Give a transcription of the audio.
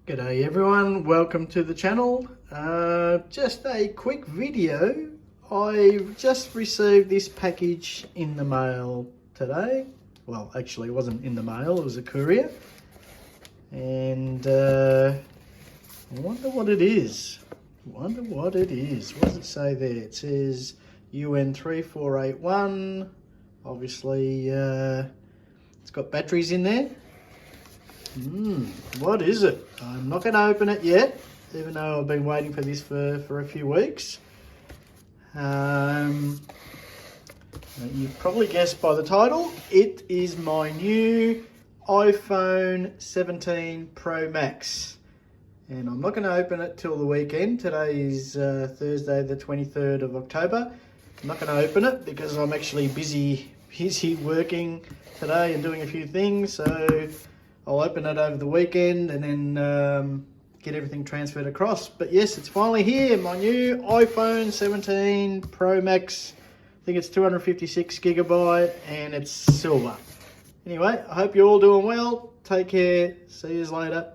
G'day everyone, welcome to the channel. Just a quick video. I just received this package in the mail today. Well, actually it wasn't in the mail, it was a courier. And I wonder what it is. What does it say there? It says UN3481. Obviously it's got batteries in there. What is it? I'm not going to open it yet, even though I've been waiting for this for a few weeks. You've probably guessed by the title, it is my new iPhone 17 Pro Max. And I'm not going to open it till the weekend. Today is Thursday the 23rd of October. I'm not going to open it because I'm actually busy working today and doing a few things. So I'll open it over the weekend and then get everything transferred across. But yes, it's finally here, my new iPhone 17 Pro Max. I think it's 256 gigabyte and it's silver. Anyway, I hope you're all doing well. Take care. See you later.